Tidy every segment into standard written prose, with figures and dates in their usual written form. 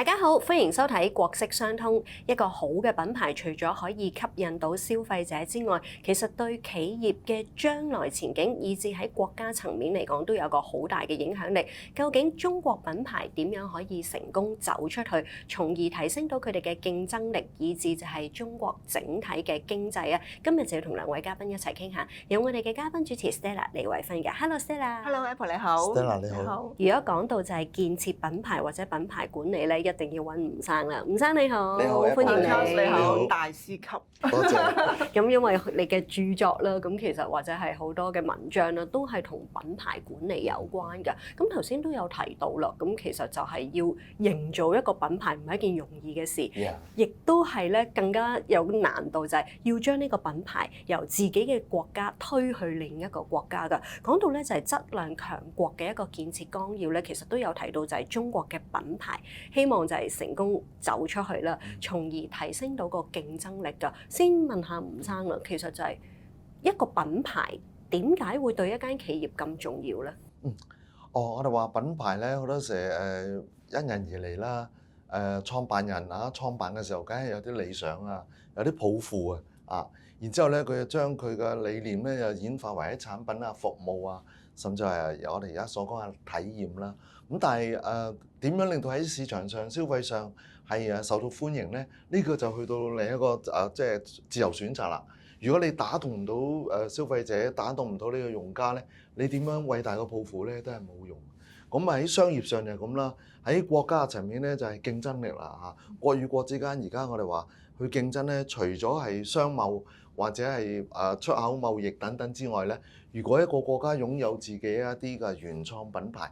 家好，歡迎收睇國色相通。一個好嘅品牌，除咗可以吸引到消費者之外，其實對企業嘅將來前景，以至喺國家層面嚟講，都有個好大嘅影響力。究竟中國品牌點樣可以成功走出去，從而提升到佢哋嘅競爭力，以至就係中國整體嘅經濟啊？今日就要同兩位嘉賓一齊傾下。有我哋嘅嘉賓主持 Stella 李慧芬嘅 ，Hello Stella。Hello Apple 你好。Stella 你好。如果講到就係建設品牌或者品牌管理咧，一定要揾吳生啦。吳生你好，你好，歡迎你。你好，大師級。多謝。咁因為你嘅著作啦，咁其實或者係好多嘅文章啦，都係同品牌管理有關嘅。咁頭先都有提到啦，咁其實就係要營造一個品牌唔係一件容易嘅事，亦都係咧更加有難度，就係要將呢個品牌由自己嘅國家推去另一個國家㗎。講到咧就係質量強國嘅一個建設綱要咧，其實都有提到就係中國嘅品牌，希望就係成功走出去啦，從而提升到個競爭力㗎。先問下吳生啦，其實就係一個品牌點解會對一間企業咁重要咧？我哋話品牌咧好多時因人而嚟啦。創辦人創辦嘅時候，梗係有啲理想啊，有啲抱負啊。然之後咧，佢就將佢嘅理念咧又演化為啲產品啊、服務啊，甚至係我哋而家所講嘅體驗啦。咁但係點樣令到喺市場上、消費上係受到歡迎咧？呢個就去到另一個即係自由選擇啦。如果你打動唔到消費者，打動唔到呢個用家咧，你點樣偉大嘅抱負咧都係冇用。咁喺商業上就係咁啦，喺國家嘅層面咧就係競爭力啦嚇。國與國之間而家我哋話去競爭咧，除咗係商貿或者係出口貿易等等之外咧，如果一個國家擁有自己一啲嘅原創品牌，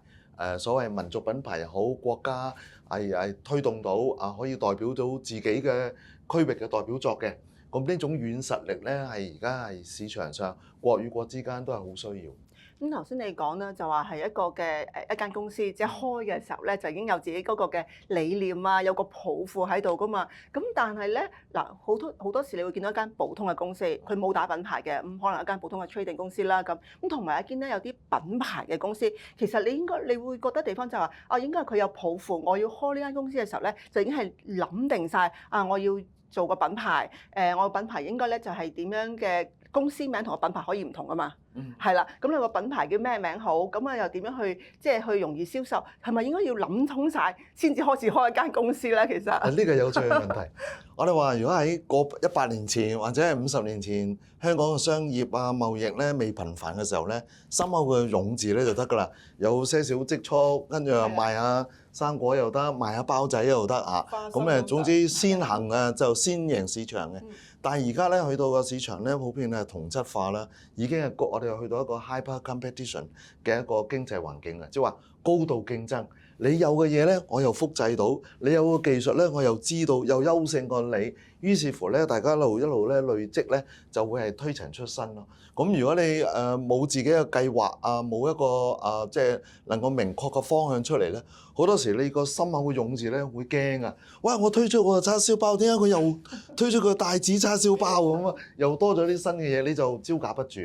所謂民族品牌又好，國家係推動到可以代表到自己嘅區域嘅代表作嘅，咁呢種軟實力咧係而家係市場上國與國之間都係好需要。咁頭先你講啦，就話係一個嘅一間公司，即係開嘅時候咧，就已經有自己嗰個嘅理念啊，有個抱負喺度噶嘛。咁但係咧嗱，好多時你會見到一間普通嘅公司，佢冇打品牌嘅，咁可能一間普通嘅 trading 公司啦咁。咁同埋一間咧有啲品牌嘅公司，其實你會覺得地方就係話應該係佢有抱負，我要開呢間公司嘅時候咧，就已經係諗定晒我要做個品牌，我個品牌應該咧就係點樣嘅公司名同個品牌可以唔同啊嘛。係啦，咁你個品牌叫咩名好？咁啊又點樣去去容易銷售？係咪應該要諗通晒先至開始開一間公司咧？其實呢個有趣嘅問題。我哋話如果喺100年前或者係50年前，香港嘅商業啊貿易咧未頻繁嘅時候咧，心口嘅勇字咧就得㗎啦。有些少積蓄，跟住又賣下生果又得，賣下包仔又得啊。咁總之先行就先贏市場嘅。但係而家咧去到個市場咧，普遍係同質化啦，已經係我哋又去到一個 hyper competition 嘅一個經濟環境啦，即係話高度競爭。你有嘅嘢咧，我又複製到；你有個技術咧，我又知道，又優勝過你。於是乎咧，大家一路咧累積咧，就會係推陳出新咯。咁如果你冇自己嘅計劃冇一個即係能夠明確嘅方向出嚟咧，好多時你個心口嘅勇字咧會驚啊！哇！我推出個叉燒包，點解佢又推出個帶子叉燒包咁啊？又多咗啲新嘅嘢，你就招架不住。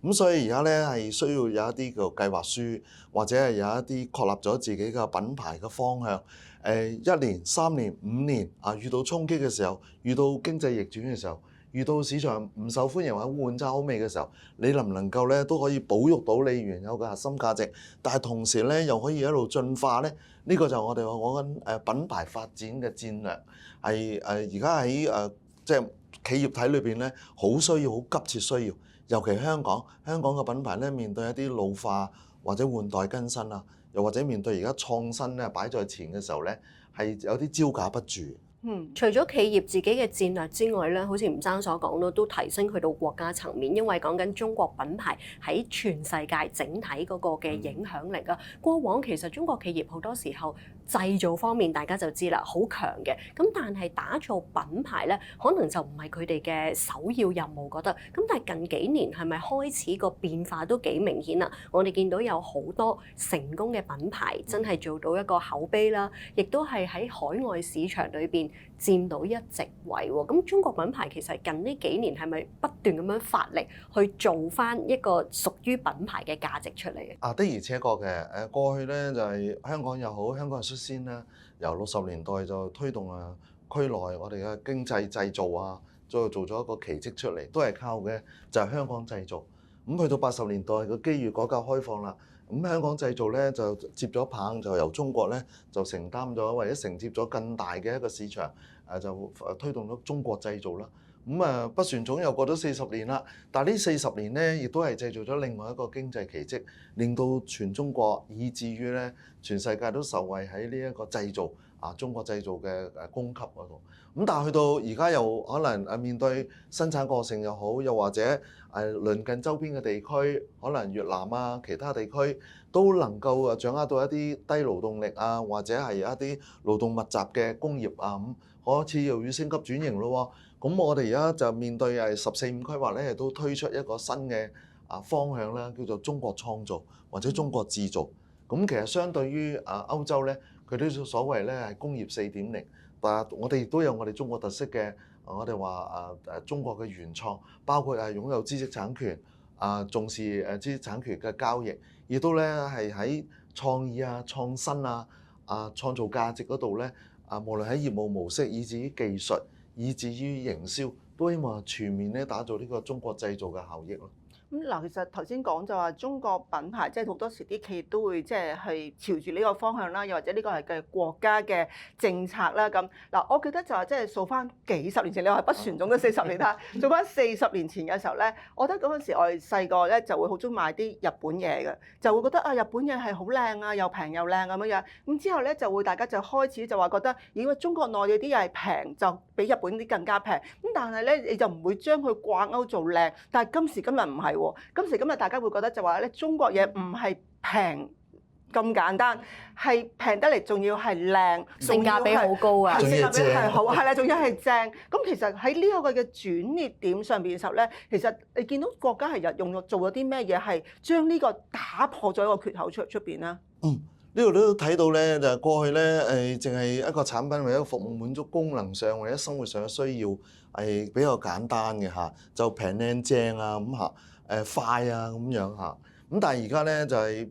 咁所以而家咧係需要有一啲叫計劃書，或者係有一啲確立咗自己嘅品牌嘅方向。1年、3年、5年遇到衝擊嘅時候，遇到經濟逆轉嘅時候，遇到市場唔受歡迎或者換差好味嘅時候，你能唔能夠咧都可以保育到你原有嘅核心價值，但係同時咧又可以一路進化咧？呢個就係我哋講緊品牌發展嘅戰略，係而家喺即係企業體裏邊咧，好需要、好急切需要。尤其香港嘅品牌咧，面對一啲老化或者換代更新啊，又或者面對而家創新咧擺在前嘅時候咧，係有啲招架不住。除咗企業自己嘅戰略之外咧，好似吳生所講咯，都提升去到國家層面，因為講緊中國品牌喺全世界整體嗰個嘅影響力啊。過往其實中國企業好多時候製造方面大家就知啦，好強嘅。咁但係打造品牌咧，可能就唔係佢哋嘅首要任務，覺得。咁但係近幾年係咪開始個變化都幾明顯啦？我哋見到有好多成功嘅品牌真係做到一個口碑啦，亦都係喺海外市場裏邊佔到一席位喎。咁中國品牌其實近呢幾年係咪不斷咁樣發力去做翻一個屬於品牌嘅價值出嚟嘅？的而且確嘅。過去咧就係香港又好，香港嘅率先咧，由60年代就推動區內我哋嘅經濟製造啊，再做咗一個奇蹟出嚟，都係靠嘅就係香港製造。咁去到80年代個機遇改革開放啦，咁香港製造咧就接咗棒，就由中國咧就承擔咗或者承接咗更大嘅一個市場，就推動咗中國製造啦。咁北船總又過咗40年啦，但係呢40年咧，亦都係製造咗另外一個經濟奇蹟，令到全中國以至於咧全世界都受惠喺呢一個製造中國製造嘅供給嗰度。咁但係去到而家又可能面對生產過剩又好，又或者鄰近周邊嘅地區，可能越南啊其他地區都能夠掌握到一啲低勞動力或者係一啲勞動密集嘅工業咁開始又要升級轉型咯。咁我哋而家就面對14、5規劃咧，亦都推出一個新嘅方向啦，叫做中國創造或者中國製造。咁其實相對於歐洲咧，佢都所謂咧係工業4.0，但係我哋亦都有我哋中國特色嘅，我哋話中國嘅原創，包括擁有知識產權重視知識產權嘅交易，亦都咧係喺創意創新創造價值嗰度咧無論喺業務模式以至於技術，以至於營銷，都希望全面咧打造呢個中國製造嘅效益咯。咁嗱，其實頭先講就話中國品牌，即係好多時啲企業都會即係去朝住呢個方向啦，又或者呢個係嘅國家嘅政策啦。咁嗱，我記得就話即係數翻幾十年前，你話北船總都40年啦，數翻40年前嘅時候咧，我覺得嗰陣時我哋細個咧就會好中意買啲日本嘢嘅，就會覺得日本嘢係好靚又平又靚咁樣。咁之後咧就會大家就開始就話覺得，如果中國內地啲嘢係平，就比日本啲更加平。咁但係咧你就唔會將佢掛鈎做靚。但係今時今日唔係喎。今時今日大家會覺得就話咧，中國嘢唔係平咁簡單，係平得嚟仲要係靚，性價比好高啊，性價比係好，係啦，仲要係正。咁其實喺呢一個嘅轉捩點上邊嘅時候咧，其實你見到國家係用咗做咗啲咩嘢，係將呢個打破咗一個缺口出邊啦。呢度都睇到咧，就係過去咧淨係一個產品或者一個服務滿足功能上或者生活上嘅需要係比較簡單嘅就平靚正咁快咁樣咁但係而家咧就係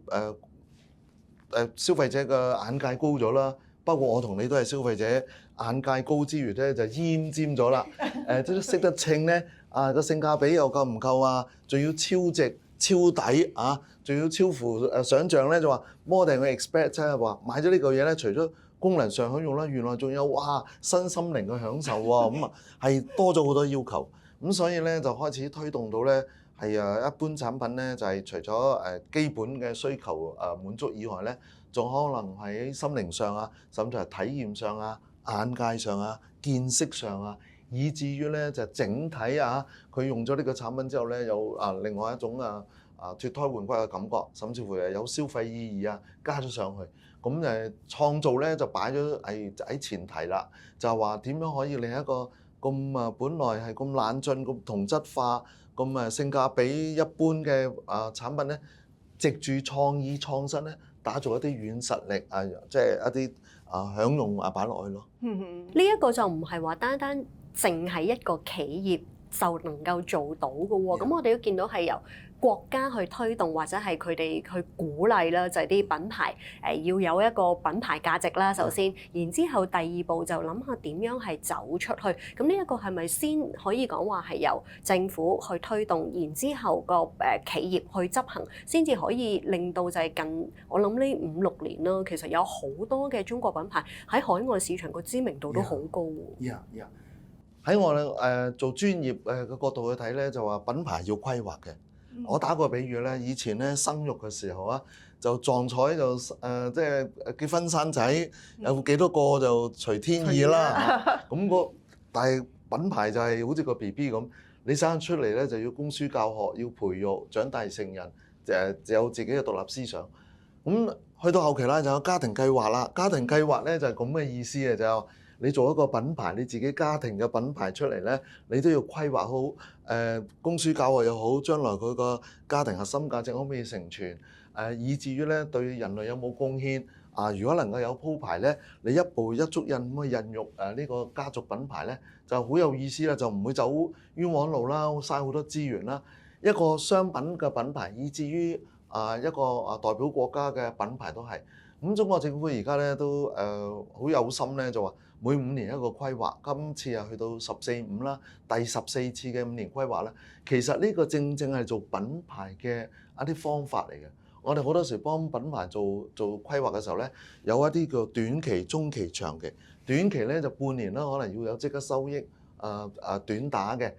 消費者嘅眼界高咗啦，包括我同你都係消費者，眼界高之餘咧就奄尖咗啦，即係識得稱咧個性價比又夠唔夠仲要超值超抵仲要超乎想像咧，就話 more than we expect，即係話買咗呢個嘢咧，除咗功能上享用啦，原來仲有身心靈嘅享受咁係多咗好多要求，咁所以咧就開始推動到咧係一般產品咧就係除咗基本嘅需求滿足以外咧，仲可能喺心靈上甚至係體驗上眼界上見識上以至於咧就整體佢用咗呢個產品之後咧有另外一種脫胎換骨嘅感覺，甚至乎有消費意義加咗上去。咁創造咧就擺咗喺前提啦，就係話點樣可以令一個咁本來係咁冷峻、咁同質化、咁性價比一般嘅產品咧，藉住創意創新咧，打造一啲軟實力即係一啲享用擺落去咯。呢一個就唔係話單單淨係一個企業就能夠做到嘅喎。咁我哋都見到係由國家去推動或者係佢哋去鼓勵啦，就係啲品牌要有一個品牌價值啦。首先，然之後第二步就諗下點樣係走出去。咁呢一個係咪先可以講話係由政府去推動，然之後個企業去執行，先至可以令到就係近我諗呢5-6年啦，其實有好多嘅中國品牌喺海外市場個知名度都好高喎。喺我做專業嘅角度去睇咧，就話品牌要規劃嘅。我打個比喻咧，以前咧生育嘅時候就撞彩就即係結婚生仔，有幾多個就隨天意啦。但係品牌就係好似個 BB 咁，你生出嚟咧就要供書教學，要培育長大成人，就有自己嘅獨立思想。咁去到後期啦，就有家庭計劃啦。家庭計劃咧就係咁嘅意思嘅，就你做一個品牌，你自己家庭嘅品牌出嚟咧，你都要規劃好供書教學又好，將來佢個家庭核心價值可唔可以成全，以至於咧對人類有冇貢獻如果能夠有鋪排咧，你一步一足印咁去孕育呢個家族品牌咧，就好有意思啦，就唔會走冤枉路啦，嘥好多資源啦。一個商品嘅品牌，以至於一個代表國家嘅品牌都係。咁中國政府而家咧都好有心咧，就話每5年一個規劃，今次又去到14.5啦，第14次嘅5年規劃啦。其實呢個正正係做品牌嘅一啲方法嚟嘅。我哋好多時幫品牌做規劃嘅時候咧，有一啲叫短期、中期、長期。短期咧就半年啦，可能要有即刻收益，短打嘅。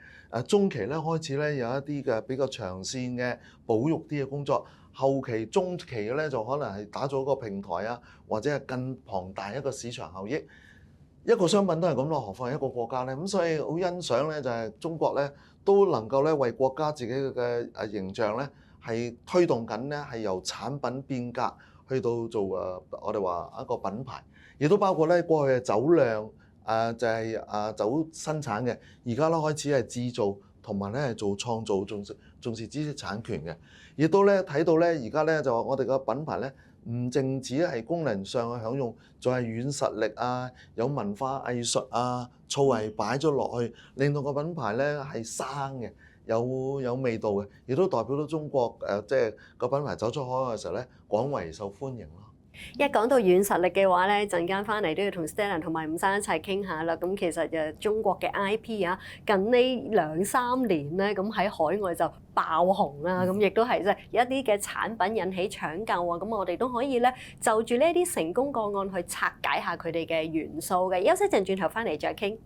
中期咧開始咧有一啲嘅比較長線嘅保育啲嘅工作。後期、中期嘅咧就可能係打造一個平台啊，或者係更龐大一個市場效益。一個商品都係咁咯，何況係一個國家咧？咁所以好欣賞咧，就係中國咧都能夠咧為國家自己嘅形象咧係推動緊咧，係由產品變革去到做我哋話一個品牌，亦都包括咧過去嘅酒量就係酒生產嘅，而家咧開始係製造同埋咧係做創造，重視知識產權嘅。亦都咧睇到咧，而家咧就話我哋個品牌咧，唔淨止係功能上嘅享用，仲係軟實力啊，有文化藝術啊，造詣擺咗落去，令到個品牌咧係生嘅，有味道嘅，亦都代表到中國即係個品牌走出海外嘅時候咧，廣為受歡迎咯。一講到軟實力嘅話咧，陣間翻嚟都要同 Stella 同埋伍生一齊傾下啦。咁其實中國嘅 IP 啊，近呢2-3年咧，咁喺海外就爆紅啦。咁亦都係即係有一啲嘅產品引起搶購啊。咁我哋都可以咧就住呢一啲成功個案去拆解下佢哋嘅元素嘅。休息陣，轉頭翻嚟再傾。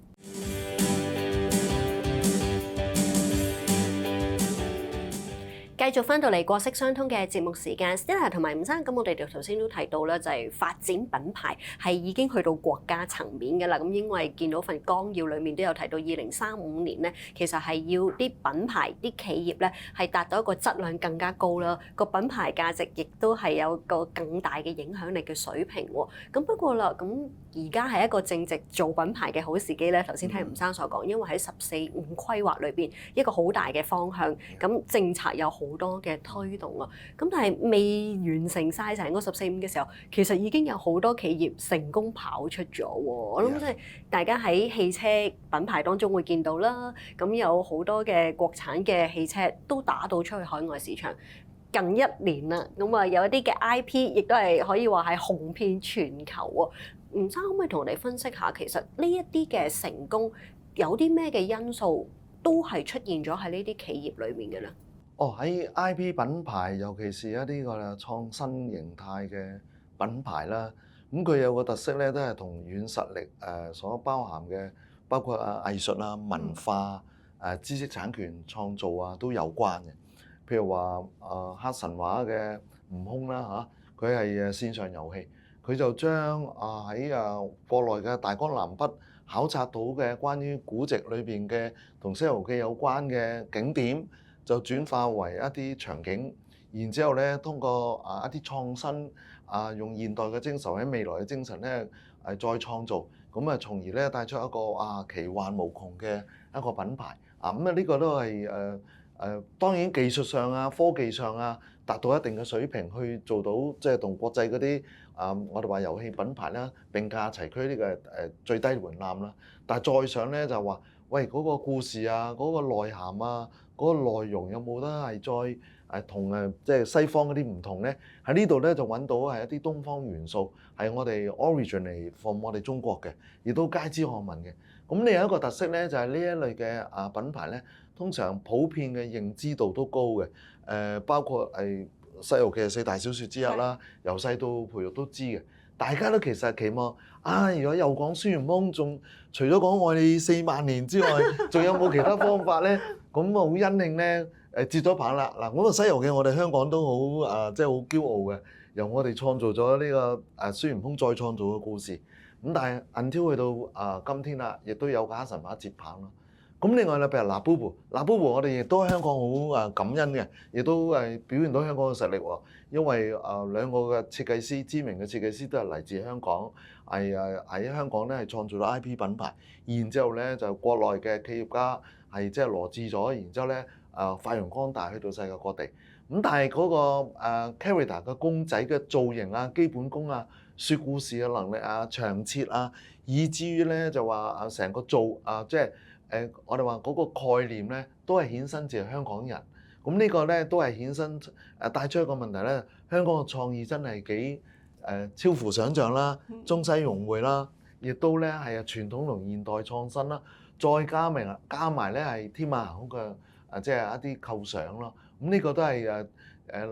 繼續翻到嚟國色相通嘅節目時間 Stella 同埋伍生，咁我哋頭先都提到啦，就係發展品牌係已經去到國家層面嘅啦。咁因為見到份綱要裡面都有提到2035年咧，其實係要啲品牌、啲企業咧係達到一個質量更加高啦，個品牌價值亦都係有個更大嘅影響力嘅水平喎。咁不過啦，咁而家係一個正值做品牌嘅好時機咧。頭先聽伍生所講，因為喺14.5規劃裏邊一個好大嘅方向，咁政策有好多嘅推動啊，咁但係未完成晒成個14.5嘅時候，其實已經有好多企業成功跑出咗喎。我諗即係大家喺汽車品牌當中會見到啦，咁有好多嘅國產嘅汽車都打到出去海外市場。近1年啦，咁啊有一啲嘅 IP 亦都係可以話係紅遍全球喎。吳生可唔可以同我哋分析下，其實呢一啲嘅成功有啲咩嘅因素都係出現咗喺呢啲企業裏面嘅咧？喺 IP 品牌，尤其是一啲個創新形態嘅品牌啦，咁佢有個特色咧，都係同軟實力所包含嘅，包括藝術啊、文化、知識產權創造啊都有關嘅。譬如話黑神話嘅悟空啦嚇，佢係線上遊戲，佢就將喺國內嘅大江南北考察到嘅關於古籍裏邊嘅同《西遊記》有關嘅景點，就轉化為一啲場景，然之後咧通過一啲創新用現代嘅精神喺未來嘅精神咧再創造，咁從而咧帶出一個奇幻無窮嘅一個品牌咁呢個都係當然技術上科技上達到一定嘅水平去做到，即係同國際嗰啲我哋話遊戲品牌啦並駕齊驅呢個最低門檻啦。但係再上咧就話，喂嗰個故事嗰個內涵嗰個內容有冇得係再同即係西方嗰啲唔同咧？喺呢度咧就揾到係一啲東方元素，係我哋 originally from 我哋中國嘅，亦都街知巷聞嘅。咁另一個特色咧就係呢一類嘅品牌咧，通常普遍嘅認知度都高嘅。包括係《西遊記》4大小説之一啦，由細到培育都知嘅。大家都其實期望如果又講孫悟空，仲除咗講愛你4萬年之外，仲有冇其他方法咧？咁好因應咧接咗棒啦。嗱，咁《西遊記》我哋香港都好即係好驕傲嘅，由我哋創造咗呢個孫悟空再創造嘅故事。咁但係 until 去到今天啦，亦都有個黑神話接棒咯。咁另外啦，譬如嗱 Labubu 我哋亦都喺香港好感恩嘅，亦都表現到香港嘅實力喎。因為兩個嘅設計師，知名嘅設計師都係嚟自香港，係喺香港咧係創造咗 IP 品牌，然之後咧就國內嘅企業家係即係羅致咗，然之後咧發揚光大去到世界各地。咁但係嗰個character 嘅公仔嘅造型基本功説故事嘅能力長設以至於咧就話成個即係我哋話嗰個概念咧，都係衍生自香港人。咁呢個咧都係衍生帶出一個問題咧，香港嘅創意真係幾超乎想像啦，中西融匯啦，亦都咧係傳統同現代創新啦，再加埋咧係天馬行空嘅即係一啲構想咯。咁呢個都係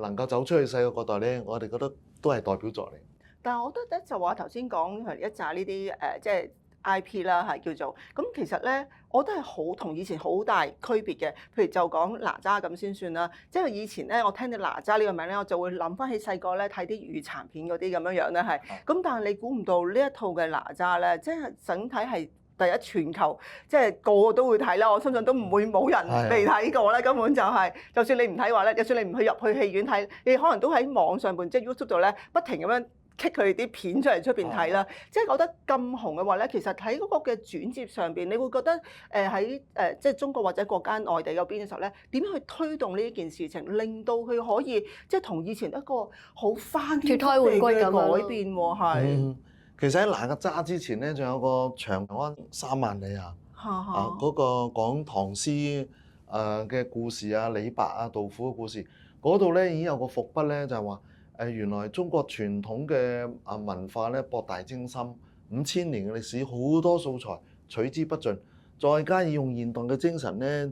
能夠走出去世界各地咧，我哋覺得都係代表作嚟。但係我覺得咧就話頭先講係一紮呢啲即係 IP 啦，係叫做咁。其實咧，我覺得係好同以前好大區別嘅。譬如就講哪吒咁先算啦。即係以前咧，我聽到哪吒呢個名咧，我就會諗翻起細個咧睇啲粵殘片嗰啲咁樣樣咧係。咁但係你估唔到呢一套嘅哪吒咧，即係整體係第一全球，即係個個都會睇啦。我相信都唔會冇人未睇過咧，根本就係。就算你唔睇話咧，就算你唔入去戲院睇，你可能都喺網上邊即係 YouTube 度咧，不停咁樣kick佢啲片出嚟出邊睇啦，即係覺得咁紅嘅話咧，其實喺嗰個嘅轉接上邊，你會覺得喺即係中國或者國家內地嗰邊嘅時候咧，點樣去推動呢一件事情，令到佢可以即係同以前一個好翻天覆地嘅改變喎，係。其實喺哪吒之前咧，仲有個長安3萬里啊，嗰個講唐詩嘅故事啊，李白啊、杜甫嘅故事，嗰度咧已經有個伏筆咧，就係話。原來中國傳統嘅文化咧博大精深，5000年嘅歷史，好多素材取之不盡，再加以用現代嘅精神咧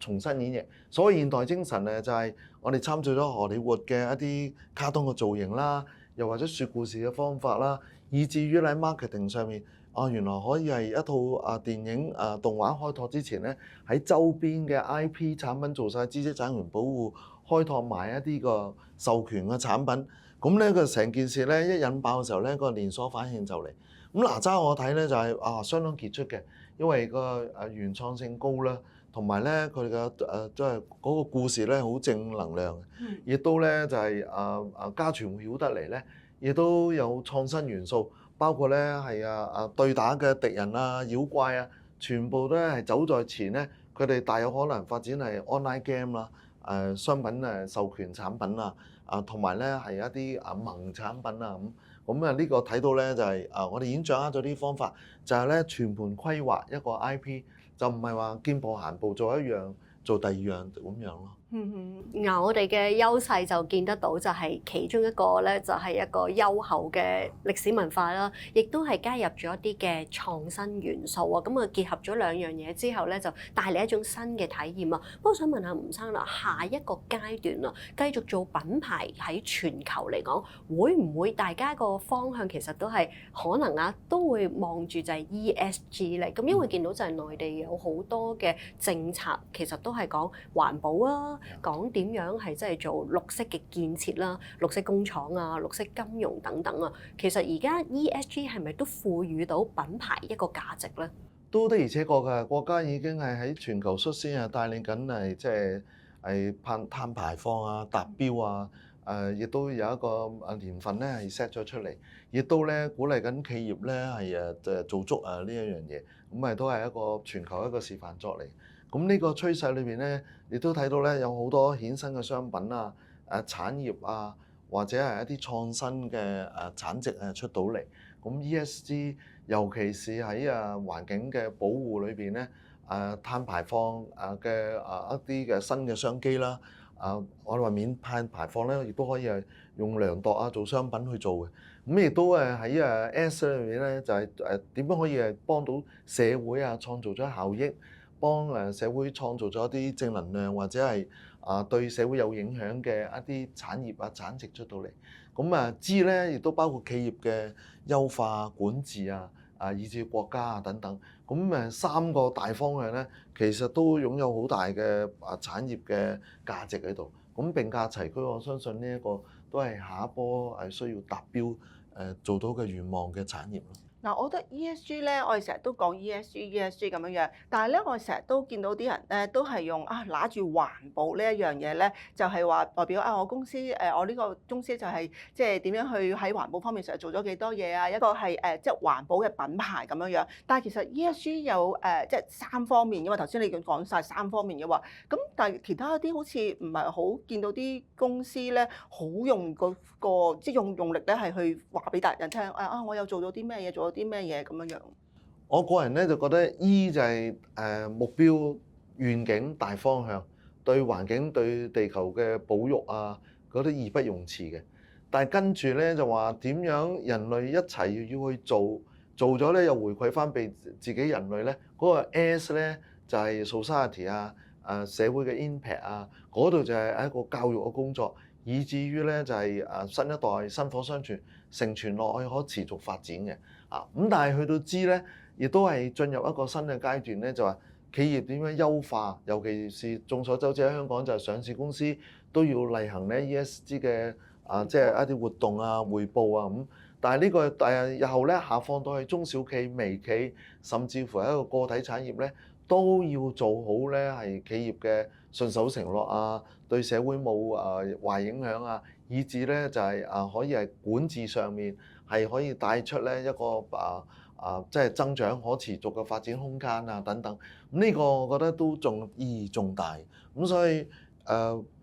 重新演繹。所謂現代精神咧，就係我哋參照咗荷里活嘅一啲卡通嘅造型啦，又或者説故事嘅方法啦，以至於喺 marketing 上面，原來可以係一套電影動畫開拓之前咧，喺周邊嘅 IP 產品做晒知識產權保護。開拓埋一啲個授權嘅產品，咁咧個成件事咧一引爆嘅時候咧，個連鎖反應就嚟。咁哪吒我睇咧就係相當傑出嘅，因為個原創性高啦，同埋咧佢嘅即係嗰個故事咧好正能量嘅，亦都咧就係家傳戶曉得嚟咧，亦都有創新元素，包括咧係對打嘅敵人啊、妖怪啊，全部都係走在前咧，佢哋大有可能發展係 online game 啦。商品授權產品啊，同埋咧係一啲盟產品啊咁呢個睇到咧就係我哋已經掌握咗啲方法，就係咧全盤規劃一個 IP，就唔係話見步行步做一樣做第二樣咁樣咯。我哋嘅優勢就見得到，就係其中一個咧，就係一個優厚嘅歷史文化啦，亦都係加入咗一啲嘅創新元素啊。咁結合咗兩樣嘢之後咧，就帶嚟一種新嘅體驗啊。不過想問下吳生啦，下一個階段啊，繼續做品牌喺全球嚟講，會唔會大家個方向其實都係可能都會望住就係 ESG 嚟？咁因為見到就係內地有好多嘅政策，其實都係講環保啊。講點樣係即係做綠色嘅建設啦、綠色工廠啊、綠色金融等等啊。其實而家 ESG 係咪都賦予到品牌一個價值咧？都的而且確㗎，國家已經係喺全球率先帶領緊係即係碳排放啊、達標啊，亦都有一個年份咧係 set 咗出嚟，亦都咧鼓勵緊企業咧係做足呢一樣嘢，咁都係一個全球一個示範作嚟。咁呢個趨勢裏邊咧，亦都睇到咧有好多衍生嘅商品啊、產業啊，或者係一啲創新嘅產值出到嚟。咁 ESG 尤其是喺環境嘅保護裏邊咧，碳排放嘅一啲嘅新嘅商機啦，我哋話免碳排放咧，亦都可以係用量度做商品去做嘅。咁亦都喺S 裏面咧，就係點樣可以幫到社會創造咗效益。幫社會創造咗一啲正能量，或者係對社會有影響嘅一啲產業產值出到嚟。咁G咧亦都包括企業嘅優化管治以至國家等等。咁3個大方向咧，其實都擁有好大嘅產業嘅價值喺度。咁並駕齊驅，我相信呢一個都係下一波需要達標做到嘅願望嘅產業咯。嗱，我覺得 ESG 咧，我哋成日都講 ESG 咁樣樣，但係咧，我哋成日都見到啲人咧，都係用拿住環保呢一樣嘢咧，就係話代表我公司我呢個公司就係即係點樣去喺環保方面成日做咗幾多嘢啊，一個係即係環保嘅品牌咁樣樣。但係其實 ESG 有即係3方面，因為頭先你講晒3方面嘅話，咁但係其他一啲好似唔係好見到啲公司咧，好用個即係用力咧係去話俾大人聽我有做咗啲咩嘢，做咗啲咩嘢咁樣樣？我個人咧就覺得 E 就係目標、願景、大方向，對環境、對地球嘅保育嗰啲義不容辭嘅。但係跟住咧就話點樣人類一齊要去做咗咧又回饋翻俾自己人類咧，嗰個 S 咧就係 society 啊，社會嘅 impact 啊，嗰度就係一個教育嘅工作，以至於咧就係新一代薪火相傳，承傳落去可持續發展嘅咁但係去到知咧，亦都係進入一個新嘅階段咧，就話企業點樣優化，尤其是眾所周知喺香港就係上市公司都要例行咧 ESG 嘅即係一啲活動啊、匯報啊咁。但係呢個日後咧下放到去中小企、微企，甚至乎係一個個體產業咧，都要做好咧係企業嘅信守承諾啊，對社會冇壞影響啊，以至咧就係可以係管治上面係可以帶出咧一個即係增長可持續嘅發展空間啊等等。咁呢個我覺得都仲意義重大。咁所以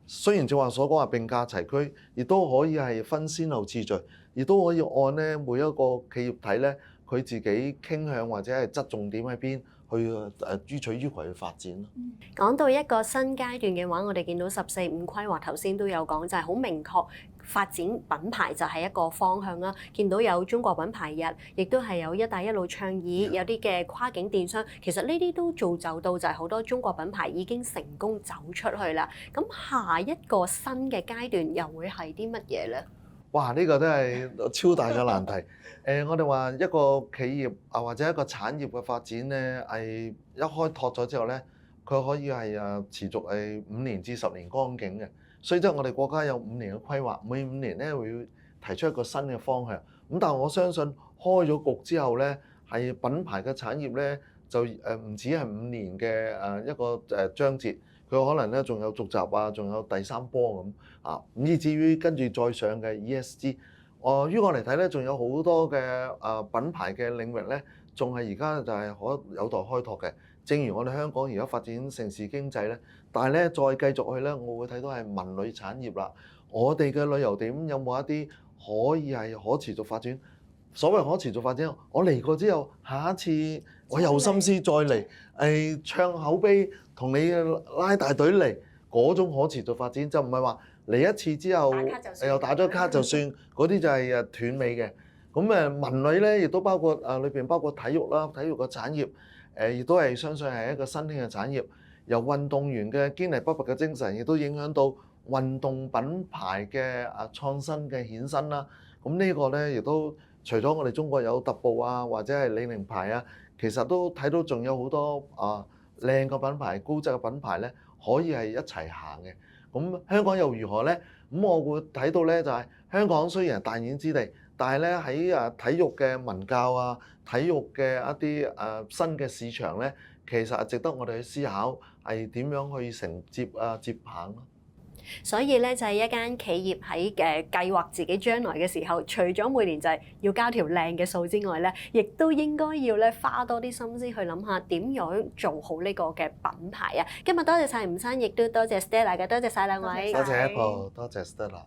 雖然正話所講話並駕齊驅，亦都可以係分先後次序，亦都可以按咧每一個企業體咧佢自己傾向或者係側重點喺邊去予取予求去發展咯。講到一個新階段嘅話，我哋見到14.5規劃頭先都有講，就係好明確發展品牌就係一個方向啦。見到有中國品牌日，亦都係有一帶一路倡議，有啲嘅跨境電商，其實呢啲都造就到就係好多中國品牌已經成功走出去啦。咁下一個新嘅階段又會係啲乜嘢咧？哇！呢個都係超大嘅難題。我哋話一個企業或者一個產業嘅發展咧，係一開拓咗之後咧，佢可以係持續係5年至10年光景嘅。所以即係我哋國家有5年嘅規劃，每5年咧會提出一個新嘅方向。咁但係我相信開咗局之後咧，係品牌嘅產業咧就唔止係5年嘅一個章節。佢可能咧仲有續集啊，仲有第3波咁咁以至於跟住再上嘅 ESG，於我嚟睇咧，仲有好多嘅品牌嘅領域咧，仲係而家就係可有待開拓嘅。正如我哋香港而家發展城市經濟咧，但係咧再繼續去咧，我會睇到係文旅產業啦。我哋嘅旅遊點有冇一啲可以係可持續發展？所謂可持續發展，我嚟過之後，下一次我有心思再嚟，唱口碑同你拉大隊嚟嗰種可持續發展，就唔係話嚟一次之後又打咗卡就算，嗰啲就係斷尾嘅。咁文旅咧，亦都包括裏邊包括體育啦，體育嘅產業，亦都係相信係一個新興嘅產業。由運動員嘅堅毅不拔嘅精神，亦都影響到運動品牌嘅創新嘅衍生啦。咁呢個咧亦都。除咗我哋中國有特步啊，或者係李寧牌啊，其實都睇到仲有好多靚嘅品牌、高質嘅品牌咧，可以係一齊行嘅。咁香港又如何咧？咁我會睇到咧，就係香港雖然係彈丸之地，但係咧喺體育嘅文教啊、體育嘅一啲新嘅市場咧，其實係值得我哋去思考係點樣去承接接棒咯。所以咧就係一間企業喺計劃自己將來嘅時候，除咗每年就係要交條靚嘅數之外咧，亦都應該要咧花多啲心思去諗下點樣做好呢個嘅品牌啊！今日多謝晒吳生，亦都多謝 Stella 嘅，多謝晒兩位。多謝 Apple，多謝 Stella。